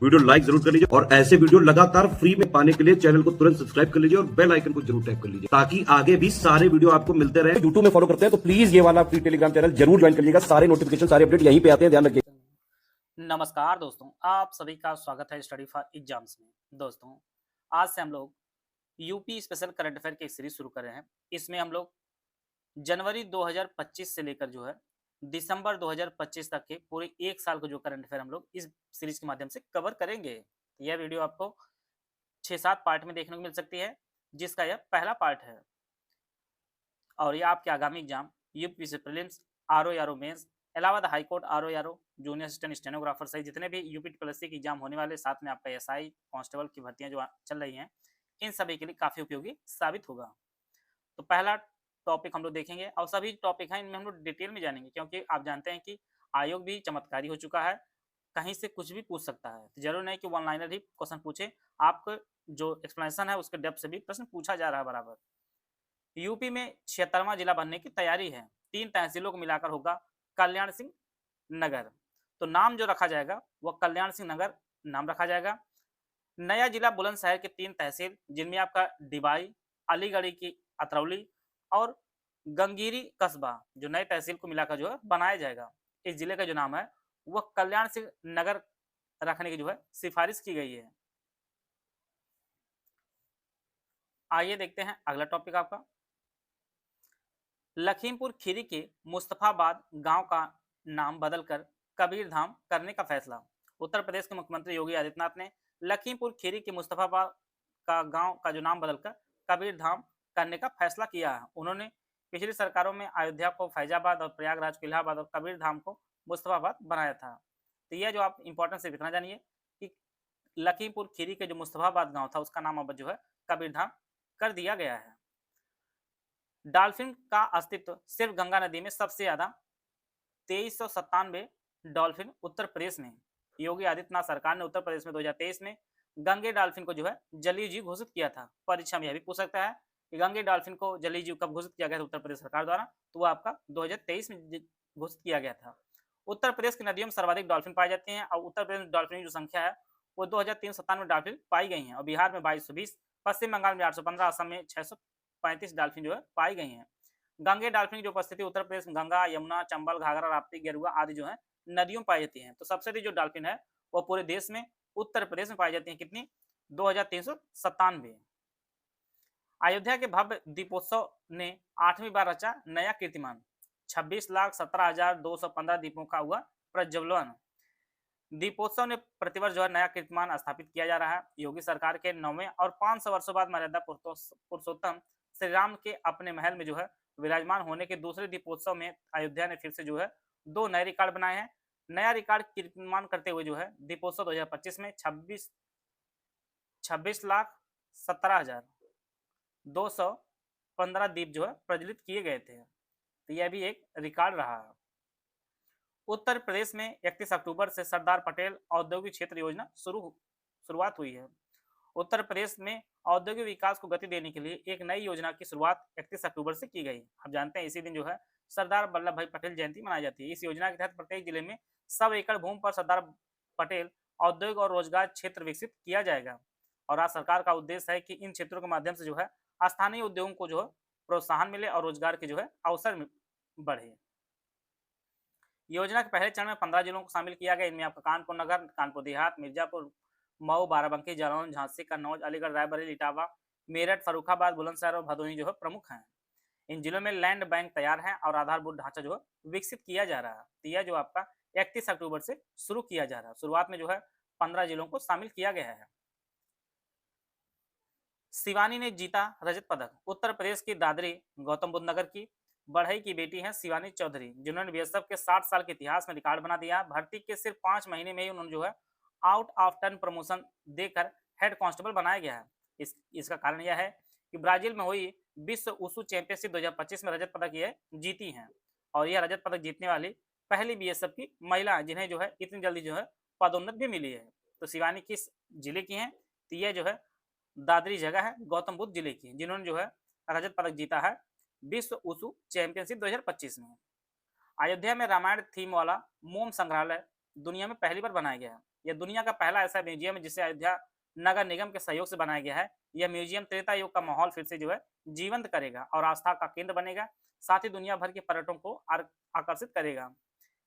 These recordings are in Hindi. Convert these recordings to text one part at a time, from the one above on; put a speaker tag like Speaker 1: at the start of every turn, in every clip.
Speaker 1: वीडियो लाइक जरूर कर लीजिए और ऐसे वीडियो लगातार फ्री में पाने के लिए चैनल को तुरंत सब्सक्राइब कर लीजिए और बेल आइकन को जरूर टैप कर लीजिए ताकि आगे भी सारे वीडियो आपको मिलते रहे। यूट्यूब में फॉलो करते हैं तो प्लीज ये वाला फ्री टेलीग्राम चैनल जरूर ज्वाइन कर लीजिएगा। सारे नोटिफिकेशन सारे अपडेट यहीं पे आते हैं, ध्यान रखिए।
Speaker 2: नमस्कार दोस्तों, आप सभी का स्वागत है स्टडी फॉर एग्जाम्स में। दोस्तों, आज से हम लोग यूपी स्पेशल करंट अफेयर की एक सीरीज शुरू कर रहे हैं। इसमें हम लोग जनवरी 2025 से लेकर जो है दिसंबर 2025 तक के पूरे एक साल का जो करंट अफेयर हम लोग इस सीरीज के माध्यम से कवर करेंगे। यह वीडियो आपको 6-7 पार्ट में देखने को मिल सकती है, जिसका यह पहला पार्ट है। और यह आपके आगामी exam UPSC prelims, RO mains, Allahabad high court RO junior assistant stenographer सहित जितने भी यूपी प्लस के एग्जाम होने वाले, साथ में आपका एसआई कांस्टेबल की भर्तियां जो चल रही हैं, इन सभी के लिए काफी उपयोगी साबित होगा। तो पहला टॉपिक हम लोग देखेंगे और सभी टॉपिक हैं इनमें हम लोग डिटेल में जानेंगे, क्योंकि आप जानते हैं कि आयोग भी चमत्कारी हो चुका है, कहीं से कुछ भी पूछ सकता है। तो जरूर नहीं कि वन लाइनर ही क्वेश्चन पूछे, आपको जो एक्सप्लेनेशन है उसके डेप्थ से भी प्रश्न पूछा जा रहा है बराबर। यूपी में 76वां जिला बनने की तैयारी है। 3 तहसीलों को मिलाकर होगा कल्याण सिंह नगर। तो नाम जो रखा जाएगा वह कल्याण सिंह नगर नाम रखा जाएगा। नया जिला बुलंदशहर के 3 तहसील, जिनमें आपका डिबाई, अलीगढ़ी की अतरौली और गंगीरी कस्बा, जो नए तहसील को मिलाकर जो है बनाया जाएगा। इस जिले का जो नाम है वह कल्याण सिंह नगर रखने की जो है सिफारिश की गई है। आइए देखते हैं अगला टॉपिक आपका। लखीमपुर खीरी के मुस्तफाबाद गांव का नाम बदलकर कबीरधाम करने का फैसला। उत्तर प्रदेश के मुख्यमंत्री योगी आदित्यनाथ ने लखीमपुर खीरी के मुस्तफाबाद का गांव का जो नाम बदलकर कबीरधाम करने का फैसला किया है। उन्होंने पिछली सरकारों में अयोध्या को फैजाबाद और प्रयागराज को इलाहाबाद और कबीरधाम को मुस्तफाबाद बनाया था। तो यह जो आप इंपॉर्टेंस इतना जानिए कि लखीमपुर खीरी के जो मुस्तफाबाद गांव था उसका नाम अब जो है कबीरधाम कर दिया गया है। डॉल्फिन का अस्तित्व सिर्फ गंगा नदी में सबसे ज्यादा 2397 डॉल्फिन उत्तर प्रदेश में। योगी आदित्यनाथ सरकार ने उत्तर प्रदेश में 2023 में गंगे डॉल्फिन को जो है जलीय जीव घोषित किया था। परीक्षा में यह भी पूछ सकता है कि गंगे डॉल्फिन को जलीय जीव कब घोषित किया गया था उत्तर प्रदेश सरकार द्वारा, तो वह आपका 2023 में घोषित किया गया था। उत्तर प्रदेश की नदियों में सर्वाधिक डॉल्फिन पाई जाती हैं और उत्तर प्रदेश में डॉल्फिन की जो संख्या है वो 2397 डॉल्फिन पाई गई हैं। और बिहार में 2220, पश्चिम बंगाल में 815, असम में 635 डॉल्फिन जो है पाई गई हैं। गंगे डॉल्फिन की जो उपस्थिति उत्तर प्रदेश में गंगा, यमुना, चंबल, घाघरा, राप्ती, गेरुआ आदि जो है नदियों में पाई जाती हैं। तो सबसे अधिक जो डॉल्फिन है वो पूरे देश में उत्तर प्रदेश में पाई जाती है। कितनी? 2397। अयोध्या के भव्य दीपोत्सव ने 8वीं बार रचा नया कीर्तिमान। 26,17,215 दीपों का हुआ प्रज्वलन। दीपोत्सव ने प्रतिवर्ष जो है नया कीर्तिमान स्थापित किया जा रहा है। योगी सरकार के 9वें और 500 वर्षों बाद मर्यादा पुरुषोत्तम श्री राम के अपने महल में जो है विराजमान होने के दूसरे दीपोत्सव में अयोध्या ने फिर से जो है 2 नए रिकॉर्ड बनाए हैं। नया रिकॉर्ड कीर्तिमान करते हुए जो है दीपोत्सव 2025 में 26,17,215 दीप जो है प्रज्वलित किए गए थे। तो यह भी एक रिकॉर्ड रहा है। उत्तर प्रदेश में 31 अक्टूबर से सरदार पटेल औद्योगिक क्षेत्र योजना शुरुआत हुई है। उत्तर प्रदेश में औद्योगिक विकास को गति देने के लिए एक नई योजना की शुरुआत 31 अक्टूबर से की गई। आप जानते हैं इसी दिन जो है सरदार वल्लभ भाई पटेल जयंती मनाई जाती है। इस योजना के तहत प्रत्येक जिले में 100 एकड़ भूमि पर सरदार पटेल औद्योगिक और रोजगार क्षेत्र विकसित किया जाएगा। और राज्य सरकार का उद्देश्य है कि इन क्षेत्रों के माध्यम से जो है स्थानीय उद्योगों को जो है प्रोत्साहन मिले और रोजगार के जो है अवसर बढ़े। योजना के पहले चरण में 15 जिलों को शामिल किया गया। इनमें आपका कानपुर नगर, कानपुर देहात, मिर्जापुर, मऊ, बाराबंकी, जालौन, झांसी, कन्नौज, अलीगढ़, रायबरेली, इटावा, मेरठ, फर्रुखाबाद, बुलंदशहर और भदोही जो है प्रमुख हैं। इन जिलों में लैंड बैंक तैयार है और आधारभूत ढांचा जो है विकसित किया जा रहा है। तो यह जो आपका 31 अक्टूबर से शुरू किया जा रहा है। शुरुआत में जो है 15 जिलों को शामिल किया गया है। शिवानी ने जीता रजत पदक। उत्तर प्रदेश की दादरी गौतम बुद्ध नगर की बढ़ई की बेटी है शिवानी चौधरी, जिन्होंने बीएसएफ के 60 साल के इतिहास में रिकॉर्ड बना दिया। भर्ती के सिर्फ 5 महीने में ही उन्होंने जो है आउट ऑफ टर्न प्रमोशन देकर हेड कांस्टेबल बनाया गया है। इसका कारण यह है कि ब्राजील में हुई विश्व उसू चैंपियनशिप 2025 में रजत पदक ये जीती हैं और यह रजत पदक जीतने वाली पहली बीएसएफ की महिला जिन्हें जो है इतनी जल्दी जो है पदोन्नत भी मिली है। तो शिवानी किस जिले की हैं? तो यह जो है दादरी जगह है, गौतम बुद्ध जिले की, जिन्होंने जो है रजत पदक जीता है विश्व उसू चैंपियनशिप 2025 में। अयोध्या में रामायण थीम वाला मोम संग्रहालय दुनिया में पहली बार बनाया गया है। यह दुनिया का पहला ऐसा म्यूजियम है जिसे अयोध्या नगर निगम के सहयोग से बनाया गया है। यह म्यूजियम त्रेता युग का माहौल फिर से जो है जीवंत करेगा और आस्था का केंद्र बनेगा, साथ ही दुनिया भर के पर्यटकों को आकर्षित करेगा।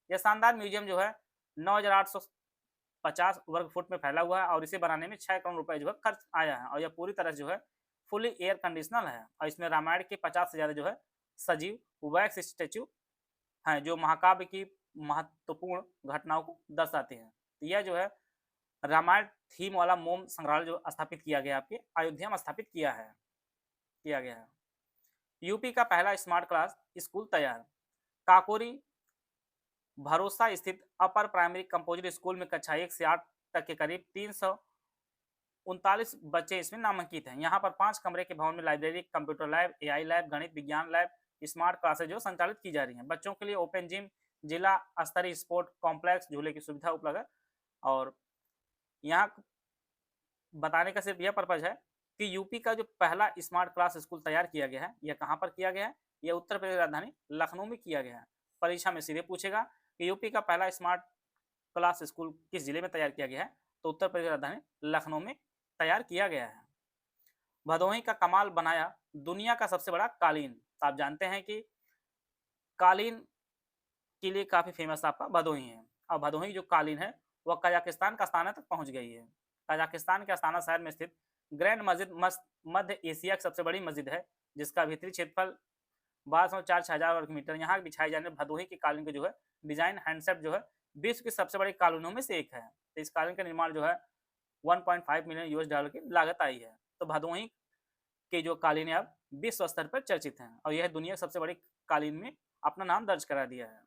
Speaker 2: यह शानदार म्यूजियम जो है 9,850 वर्ग फुट में फैला हुआ है और इसे बनाने में 6 करोड़ रुपए जो है खर्च आया है और यह पूरी तरह से जो है फुली एयर कंडीशनल है और इसमें रामायण के 50 से ज्यादा जो है सजीव वैक्स स्टेच्यू हैं जो महाकाव्य की महत्वपूर्ण घटनाओं को दर्शाते हैं। तो यह जो है रामायण थीम वाला मोम संग्रहालय जो स्थापित किया गया आपके अयोध्या में स्थापित किया गया है। यूपी का पहला स्मार्ट क्लास स्कूल तैयार। काकोरी भरोसा स्थित अपर प्राइमरी कंपोजिट स्कूल में कक्षा 1 से 8 तक के करीब 339 बच्चे इसमें नामांकित हैं। यहाँ पर 5 कमरे के भवन में library, computer lab, AI lab, गणित विज्ञान लैब, स्मार्ट क्लासेज जो संचालित की जा रही हैं। बच्चों के लिए ओपन जिम, जिला स्तरीय स्पोर्ट कॉम्प्लेक्स, झूले की सुविधा उपलब्ध है और यहाँ बताने का सिर्फ यह पर्पज है कि यूपी का जो पहला स्मार्ट क्लास स्कूल तैयार किया गया है, यह कहाँ पर किया गया है? यह उत्तर प्रदेश राजधानी लखनऊ में किया गया है। परीक्षा में सीधे पूछेगा कि यूपी का पहला स्मार्ट क्लास स्कूल किस जिले में तैयार किया गया है, तो उत्तर प्रदेश राजधानी लखनऊ में तैयार किया गया है। भदोही का कमाल बनाया दुनिया का सबसे बड़ा कालीन। तो आप जानते हैं कि कालीन के लिए काफी फेमस आपका भदोही है और भदोही जो कालीन है वह कजाकिस्तान का अस्थाना तक पहुंच गई है। कजाकिस्तान के अस्थाना शहर में स्थित ग्रैंड मस्जिद मध्य एशिया की सबसे बड़ी मस्जिद है जिसका भीतरी क्षेत्रफल 1204 वर्ग मीटर। यहाँ बिछाई जाने भदोही की कालीन के जो है डिजाइन हैंडसेट जो है विश्व की सबसे बड़ी कालीनों में से एक है। तो इस कालीन का निर्माण जो है 1.5 मिलियन यूएस डॉलर की लागत आई है। तो भदोही के जो कालीन है अब विश्व स्तर पर चर्चित हैं और यह दुनिया की सबसे बड़ी कालीन में अपना नाम दर्ज करा दिया है।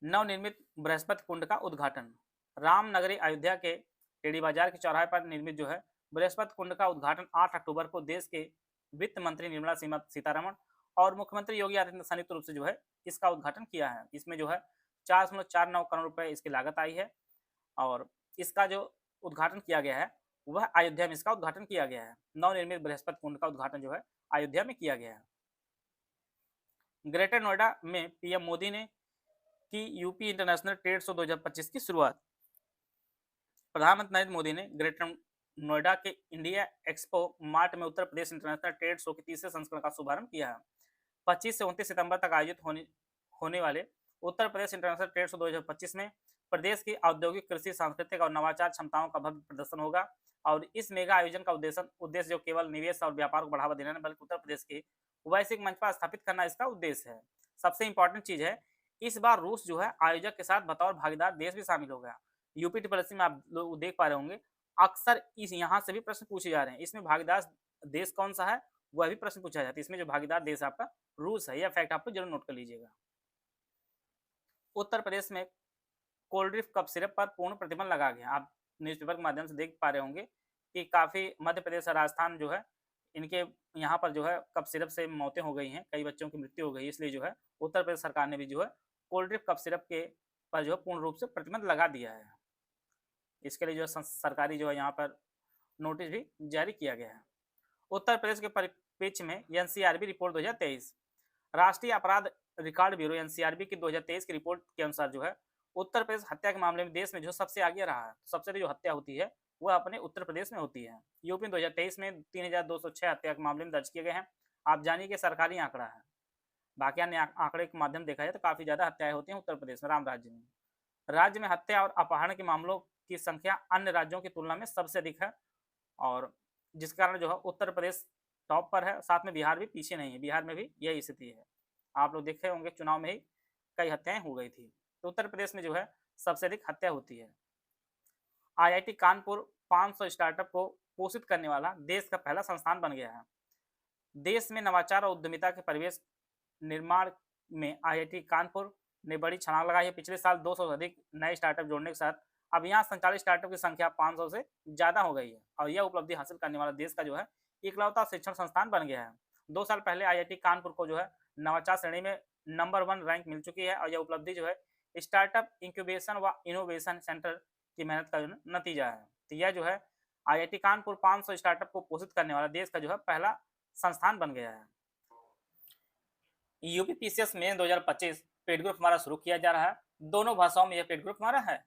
Speaker 2: नवनिर्मित बृहस्पति कुंड का उद्घाटन। रामनगरी अयोध्या के टेढ़ी बाजार के चौराहे पर निर्मित जो है बृहस्पति कुंड का उद्घाटन 8 अक्टूबर को देश के वित्त मंत्री निर्मला सीतारमण और मुख्यमंत्री योगी आदित्यनाथ संयुक्त रूप से जो है इसका उद्घाटन किया है। इसमें जो है 4.49 करोड़ रुपए इसकी लागत आई है और इसका जो उद्घाटन किया गया है वह अयोध्या में इसका उद्घाटन किया गया है। नवनिर्मित बृहस्पति कुंड का उद्घाटन जो है अयोध्या में किया गया है। ग्रेटर नोएडा में पीएम मोदी ने की यूपी इंटरनेशनल ट्रेड शो 2025 की शुरुआत। प्रधानमंत्री नरेंद्र मोदी ने ग्रेटर नोएडा के इंडिया एक्सपो मार्ट में Uttar Pradesh international trade show के तीसरे संस्करण का शुभारंभ किया है। 25 से 29 सितंबर तक आयोजित होने वाले Uttar Pradesh international trade show 2025 में प्रदेश की औद्योगिक, कृषि, सांस्कृतिक और नवाचार क्षमताओं का भव्य प्रदर्शन होगा और इस मेगा आयोजन का उद्देश्य जो केवल निवेश और व्यापार को बढ़ावा देना नहीं बल्कि उत्तर प्रदेश के वैश्विक मंच पर स्थापित करना इसका उद्देश्य है। सबसे इंपॉर्टेंट चीज है इस बार रूस जो है आयोजक के साथ बतौर भागीदार देश भी शामिल होगा। यूपी ट्रिपल में आप लोग देख पा रहे होंगे अक्सर इस यहाँ से भी प्रश्न पूछे जा रहे हैं, इसमें भागीदार देश कौन सा है वह भी प्रश्न पूछा जाता है। इसमें जो भागीदार देश आपका रूस है, यह फैक्ट आपको जरूर नोट कर लीजिएगा। उत्तर प्रदेश में कोल्ड ड्रिंक कप सिरप पर पूर्ण प्रतिबंध लगा गया। आप न्यूज़पेपर के माध्यम से देख पा रहे होंगे कि काफी मध्य प्रदेश और राजस्थान जो है इनके यहाँ पर जो है कप सिरप से मौतें हो गई हैं, कई बच्चों की मृत्यु हो गई, इसलिए जो है उत्तर प्रदेश सरकार ने भी जो है कोल्ड ड्रिंक कप सिरप के पर जो है पूर्ण रूप से प्रतिबंध लगा दिया है। इसके लिए जो सरकारी जो है यहाँ पर नोटिस भी जारी किया गया है। उत्तर प्रदेश के परिप्रेक्ष्य में एनसीआरबी रिपोर्ट 2023 राष्ट्रीय अपराध रिकॉर्ड ब्यूरो एनसीआरबी की 2023 की रिपोर्ट के अनुसार जो है उत्तर प्रदेश हत्या के मामले में देश में जो सबसे आगे रहा है। सबसे अधिक जो हत्या होती है वह अपने उत्तर प्रदेश में होती है। यूपी 2023 में 3,206 हत्या के मामले में दर्ज किए गए हैं। आप जानिए कि सरकारी आंकड़ा है, बाकी अन्य आंकड़े के माध्यम देखा जाए तो काफी ज्यादा हत्याएं होती हैं उत्तर प्रदेश में। राम राज्य में राज्य में हत्या और अपहरण के मामलों की संख्या अन्य राज्यों की तुलना में सबसे अधिक है और जिस कारण जो है उत्तर प्रदेश टॉप पर है, साथ में बिहार भी पीछे नहीं है। बिहार में भी यही स्थिति है। आप लोग देखे होंगे चुनाव में ही कई हत्याएं हो गई थी, तो उत्तर प्रदेश में जो है सबसे अधिक हत्या होती है। आईआईटी कानपुर 500 स्टार्टअप को पोषित करने वाला देश का पहला संस्थान बन गया है। देश में नवाचार और उद्यमिता के परिवेश निर्माण में आईआईटी कानपुर ने बड़ी छलांग लगाई है। पिछले साल 200 से अधिक नए स्टार्टअप जोड़ने के साथ अब यहाँ संचालित स्टार्टअप की संख्या 500 से ज्यादा हो गई है और यह उपलब्धि हासिल करने वाला देश का जो है इकलौता शिक्षण संस्थान बन गया है। 2 साल पहले आईआईटी कानपुर को जो है नवाचार श्रेणी में नंबर 1 रैंक मिल चुकी है और यह उपलब्धि जो है स्टार्टअप इंक्यूबेशन व इनोवेशन सेंटर की मेहनत का नतीजा है। तो यह जो है आईआईटी कानपुर 500 स्टार्टअप को पोषित करने वाला देश का जो है पहला संस्थान बन गया है। यूपी पीसीएस में 2025 पेड ग्रुप हमारा शुरू किया जा रहा है। दोनों भाषाओं में यह पेड ग्रुप हमारा है।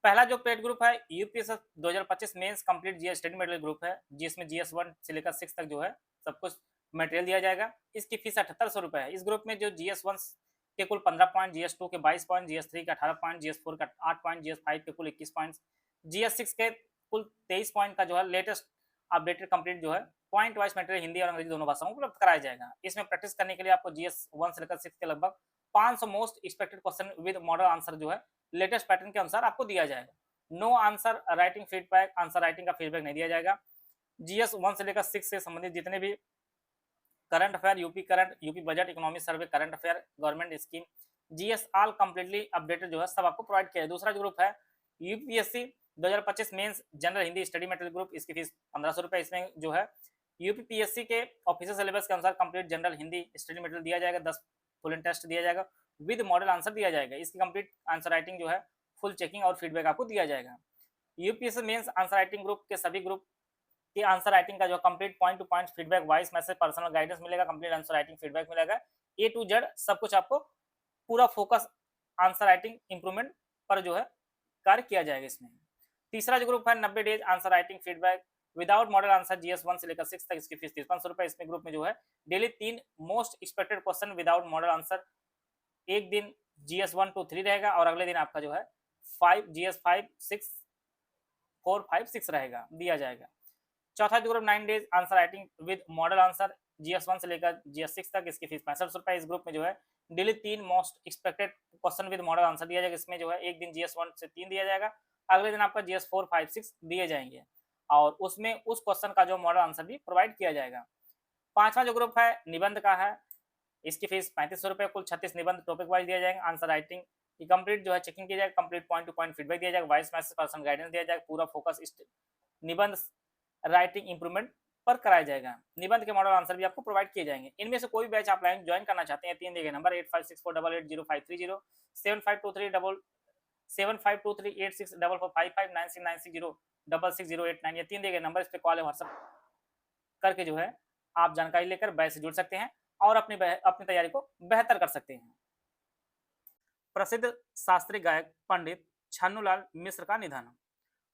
Speaker 2: पहला जो पेड ग्रुप है UPSC 2025 mains complete GS study material group है, जिसमें जीएस 1 से लेकर 6 तक जो है सब कुछ मटेरियल दिया जाएगा। इसकी फीस 7800 रुपये है। इस ग्रुप में जो जीएस 1 के कुल 15 पॉइंट, जीएस 2 के 22 पॉइंट, जीएस 3 के 18 पॉइंट, जीएस 4 का 8 पॉइंट, जीएस 5 के कुल 21 पॉइंट, जीएस 6 के कुल 23 पॉइंट का जो है लेटेस्ट अपडेटेड कंप्लीट जो है पॉइंट वाइज मटेरियल हिंदी और अंग्रेजी दोनों भाषाओं में उपलब्ध कराया जाएगा। इसमें प्रैक्टिस करने के लिए आपको जीएस 1 से लेकर 6 के लगभग 500 most expected question with model answer जो है लेटेस्ट पैटर्न के अनुसार आपको दिया जाएगा। No answer writing feedback, answer writing का फीडबैक नहीं दिया जाएगा। जीएस 1 से लेकर 6 से संबंधित जितने भी current affair, UP budget, economic survey, current affair, government scheme, GS all completely updated जो है सब आपको प्रोवाइड किया है। दूसरा जो ग्रुप है UPSC 2025 mains general Hindi study material group, इसकी फीस 1500 रुपये। इसमें जो है यूपीपीएससी के ऑफिशियल सिलेबस के अनुसार complete general Hindi study material दिया जाएगा, 10 फुल एंड टेस्ट दिया जाएगा, विद मॉडल आंसर दिया जाएगा। इसकी कंप्लीट आंसर राइटिंग जो है फुल चेकिंग और फीडबैक आपको दिया जाएगा। UPSC mains answer writing group के सभी ग्रुप की आंसर राइटिंग का जो complete point to point feedback, voice message, personal guidance मिलेगा, कंप्लीट आंसर राइटिंग फीडबैक मिलेगा, ए टू जेड सब कुछ आपको पूरा फोकस आंसर राइटिंग इंप्रूवमेंट पर जो है कार्य किया जाएगा इसमें। तीसरा जो ग्रुप है 90 days answer writing feedback without model answer, GS 1 से लेकर 6 तक, इसकी फीस 5300 रुपये। इसमें ग्रुप में जो है daily 3 most expected question without model answer, एक दिन जीएस 1 2 3 रहेगा और अगले दिन आपका जो है 5 जीएस 5 6 4 5 6 रहेगा, दिया जाएगा। चौथा जो group 9 days answer writing with model answer, GS 1 से लेकर जीएस 6 तक, इसकी फीस 6500 रुपये। इस ग्रुप में जो है daily 3 most expected question with model answer दिया जाएगा। इसमें जो है एक दिन जीएस 1 से 3 दिया जाएगा, अगले दिन आपका जीएस 4 5 6 दिए जाएंगे और उसमें उस क्वेश्चन का जो मॉडल आंसर भी प्रोवाइड किया जाएगा। पांचवा जो ग्रुप है निबंध का है, इसकी फीस 3500 रुपये। कुल 36 निबंध टॉपिक वाइज दिया जाएगा। आंसर राइटिंग की कंप्लीट जो है चेकिंग किया जाएगा, complete point to point feedback दिया जाएगा, वॉइस मैसेज, पर्सनल गाइडेंस दिया जाएगा, पूरा फोकस निबंध राइटिंग इंप्रूवमेंट पर कराया जाएगा। निबंध के मॉडल आंसर भी आपको प्रोवाइड किए जाएंगे। इनमें से कोई बैच आप लाइन ज्वाइन करना चाहते हैं, 3 दिए गए नंबर 8564880530, 7523864455969606096960 ये 3 दिए गए नंबर, इस पे कॉल या व्हाट्सएप करके जो है आप जानकारी लेकर बैच से जुड़ सकते हैं और अपनी तैयारी को बेहतर कर सकते हैं। प्रसिद्ध शास्त्रीय गायक पंडित छन्नूलाल मिश्र का निधन।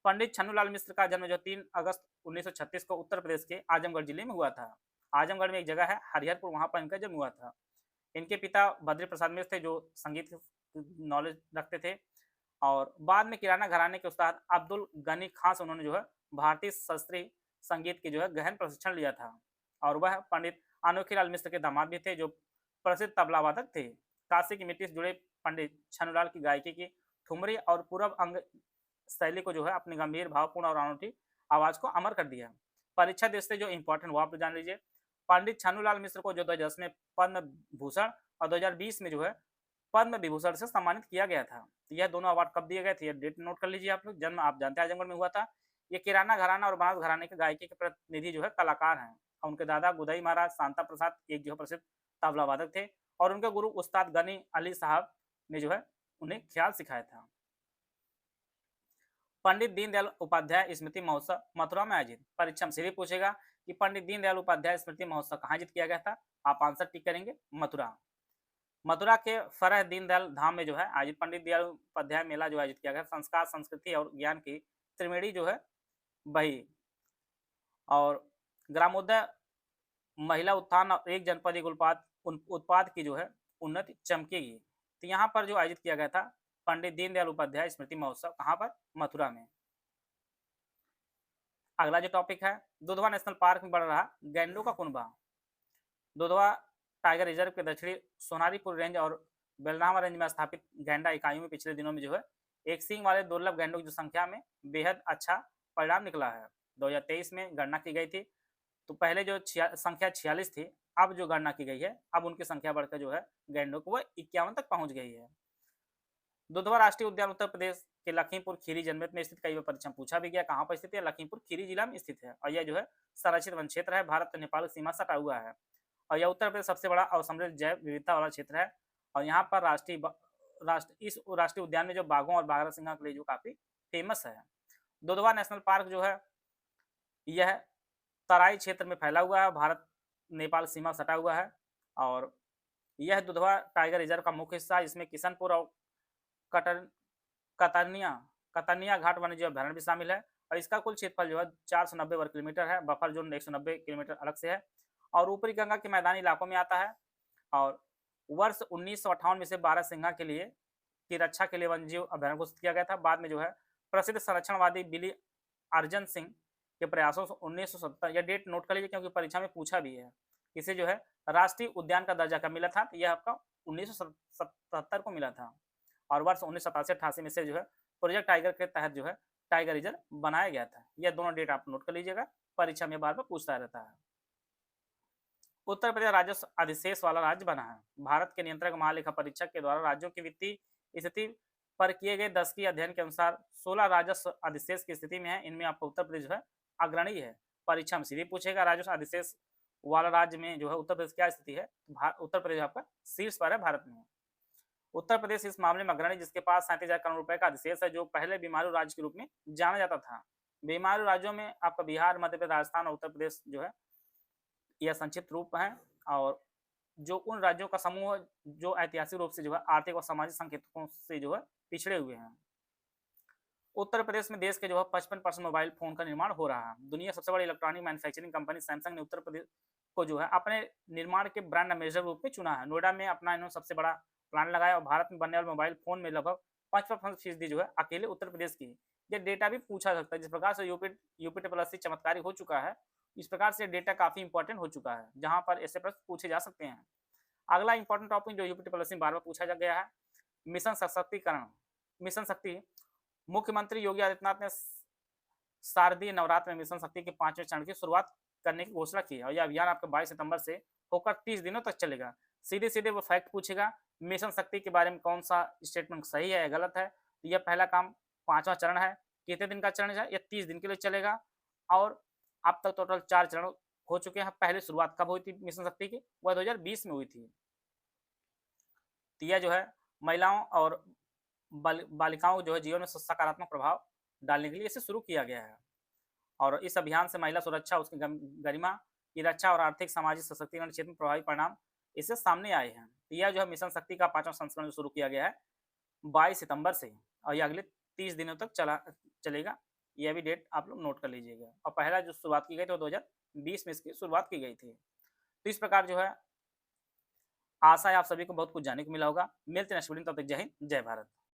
Speaker 2: पंडित छन्नूलाल मिश्र का जन्म जो 3 अगस्त 1936 को उत्तर प्रदेश के आजमगढ़ जिले में हुआ था। आजमगढ़ में एक जगह है हरिहरपुर, वहां पर इनका जन्म हुआ था। इनके पिता बद्री प्रसाद मिश्र थे जो संगीत नॉलेज रखते थे और बाद में किराना घराने के उस्ताद अब्दुल गनी खां से उन्होंने जो है भारतीय शास्त्रीय संगीत के जो है गहन प्रशिक्षण लिया था और वह पंडित अनोखीलाल मिश्र के दामाद भी थे जो प्रसिद्ध तबला वादक थे। काशी की मिट्टी से जुड़े पंडित छन्नूलाल की गायकी की ठुमरी और पूरब अंग शैली को जो है अपनी गंभीर, भावपूर्ण और अनूठी आवाज को अमर कर दिया। परीक्षा दृष्टि जो इंपॉर्टेंट वो आप जान लीजिए। पंडित छन्नूलाल मिश्र को जो 2010 में पद्म भूषण और 2020 में जो है पद्म विभूषण से सम्मानित किया गया था। यह दोनों अवार्ड कब दिए गए थे, यह डेट नोट कर लीजिए आप लोग। जन्म आप जानते हैं आजमगढ़ में हुआ था। ये किराना घराना और बनारस घराने के गायकी के प्रतिनिधि जो है कलाकार हैं। उनके दादा गुदई महाराज शांता प्रसाद एक जो है प्रसिद्ध तबला वादक थे और उनके गुरु उस्ताद गनी अली साहब ने जो है उन्हें ख्याल सिखाया था। पंडित दीनदयाल उपाध्याय स्मृति महोत्सव मथुरा में आयोजित। परीक्षा में सीधे पूछेगा कि पंडित दीनदयाल उपाध्याय स्मृति महोत्सव कहाँ आयोजित किया गया था, आप आंसर टिक करेंगे मथुरा। मथुरा के फरह दीनदयाल धाम में जो है आयोजित पंडित दीनदयाल उपाध्याय मेला जो आयोजित किया गया। संस्कार, संस्कृति और ज्ञान की त्रिवेणी जो है बही और ग्रामोदय, महिला उत्थान और एक जनपद एक उत्पाद की जो है उन्नति चमकेगी। तो यहाँ पर जो आयोजित किया गया था पंडित दीनदयाल उपाध्याय स्मृति महोत्सव, कहाँ पर, मथुरा में। अगला जो टॉपिक है दुधवा नेशनल पार्क में बढ़ रहा गैंडों का कुनबा। दुधवा टाइगर रिजर्व के दक्षिणी सोनारीपुर रेंज और बेलनावा रेंज में स्थापित गैंडा इकाइयों में पिछले दिनों में जो है एक सींग वाले दुर्लभ गैंडों की संख्या में बेहद अच्छा परिणाम निकला है। 2023 में गणना की गई थी तो पहले जो संख्या 46 थी, अब जो गणना की गई है अब उनकी संख्या बढ़कर जो है गैंडों को वह 51 तक पहुंच गई है। दुधवा राष्ट्रीय उद्यान उत्तर प्रदेश के लखीमपुर खीरी जनपद में स्थित, कई बार परीक्षा पूछा भी गया कहाँ पर स्थित है, लखीमपुर खीरी जिला में स्थित है और यह जो है संरक्षित वन क्षेत्र है, भारत और नेपाल की सीमा सटा हुआ है और यह उत्तर प्रदेश सबसे बड़ा और समृद्ध जैव विविधता वाला क्षेत्र है और यहाँ पर इस राष्ट्रीय उद्यान में जो बाघों और बाघरा सिंह के लिए जो काफी फेमस है। दुधवा नेशनल पार्क जो है यह तराई क्षेत्र में फैला हुआ है, भारत नेपाल सीमा सटा हुआ है और यह दुधवा टाइगर रिजर्व का मुख्य हिस्सा है। इसमें किशनपुर और कटर कतर्निया कतर्निया घाट वन्यजीव अभयारण्य भी शामिल है और इसका कुल क्षेत्रफल जो है 490 वर्ग किलोमीटर है। बफर जोन 190 किलोमीटर अलग से है और ऊपरी गंगा के मैदानी इलाकों में आता है। और वर्ष 1958 में से 12 सिंघा के लिए की रक्षा के लिए वन्यजीव अभयारण्य घोषित किया गया था। बाद में जो है प्रसिद्ध संरक्षणवादी बिली अर्जन सिंह के प्रयासों से 1970, यह डेट नोट कर लीजिए क्योंकि परीक्षा में पूछा भी है, इसे जो है राष्ट्रीय उद्यान का दर्जा कब मिला था, तो यह आपका 1977 को मिला था। और वर्ष 1987-88 में से जो है प्रोजेक्ट टाइगर के तहत जो है टाइगर रिजर्व बनाया गया था। यह दोनों डेट आप नोट कर लीजिएगा, परीक्षा में बार बार पूछता रहता है। उत्तर प्रदेश राजस्व अधिशेष वाला राज्य बना है। भारत के नियंत्रक महालेखा परीक्षक के द्वारा राज्यों की वित्तीय स्थिति पर किए गए 10 की अध्ययन के अनुसार 16 राजस्व अधिशेष की स्थिति में है। इनमें आपका उत्तर प्रदेश जो है अग्रणी है। परीक्षा में सीधे पूछेगा राजस्व अधिशेष वाला राज्य में जो है उत्तर प्रदेश क्या स्थिति है, उत्तर प्रदेश आपका शीर्ष पर है भारत में। उत्तर प्रदेश इस मामले में अग्रणी, जिसके पास 37,000 करोड़ रुपए का अधिशेष है, जो पहले बीमारू राज्य के रूप में जाना जाता था। बीमारू राज्यों में आपका बिहार, मध्य प्रदेश, राजस्थान और उत्तर प्रदेश जो है यह संक्षिप्त रूप है और जो उन राज्यों का समूह है जो ऐतिहासिक रूप से जो है आर्थिक और सामाजिक संकेतकों से जो है पिछड़े हुए हैं। उत्तर प्रदेश में देश के जो है 55% मोबाइल फोन का निर्माण हो रहा है। दुनिया की सबसे बड़ी इलेक्ट्रॉनिक मैन्युफैक्चरिंग कंपनी सैमसंग ने उत्तर प्रदेश को जो है अपने निर्माण के ब्रांड एम्बेसडर रूप में चुना है। नोएडा में अपना इन्होंने सबसे बड़ा प्लांट लगाया और भारत में बनने वाले मोबाइल फोन में लगभग 55% जो है अकेले उत्तर प्रदेश की। यह डेटा भी पूछा सकता है। जिस प्रकार से यूपी ट्रिपल चमत्कारी हो चुका है, इस प्रकार से डेटा काफी इंपॉर्टेंट हो चुका है, जहां पर ऐसे प्रश्न पूछे जा सकते हैं। अगला इंपॉर्टेंट टॉपिक जो यूपी ट्रिपल बार बार पूछा जा गया है, मिशन सशक्तिकरण। मिशन शक्ति, मुख्यमंत्री योगी आदित्यनाथ ने शारदीय नवरात्र में मिशन शक्ति के 5वें चरण की शुरुआत करने की घोषणा की है और यह अभियान आपका 22 सितंबर से होकर 30 दिनों तक चलेगा। सीधे सीधे वो फैक्ट पूछेगा, मिशन शक्ति के बारे में कौन सा स्टेटमेंट सही है या गलत है। तो यह पहला काम 5वां चरण है। कितने दिन का चरण है? यह 30 दिन के लिए चलेगा और अब तक टोटल 4 चरण हो चुके हैं। पहले शुरुआत कब हुई थी मिशन शक्ति की? वह 2020 में हुई थी। तो यह जो है महिलाओं और बालिकाओं जो है जीवन में सकारात्मक प्रभाव डालने के लिए इसे शुरू किया गया है और इस अभियान से महिला सुरक्षा, उसकी गरिमा की रक्षा और आर्थिक सामाजिक सशक्तिकरण क्षेत्र में प्रभावी परिणाम इससे सामने आए हैं। तो यह जो है मिशन शक्ति का 5वां संस्करण शुरू किया गया है 22 सितंबर से और यह अगले 30 दिनों तक चलेगा। यह भी डेट आप लोग नोट कर लीजिएगा। और पहला जो शुरुआत की गई थी वो 2020 में इसकी शुरुआत की गई थी। तो इस प्रकार जो है आशा है आप सभी को बहुत कुछ जानने को मिला होगा। मिलते हैं नेक्स्ट वीडियो में, तब तक जय हिंद, जय भारत।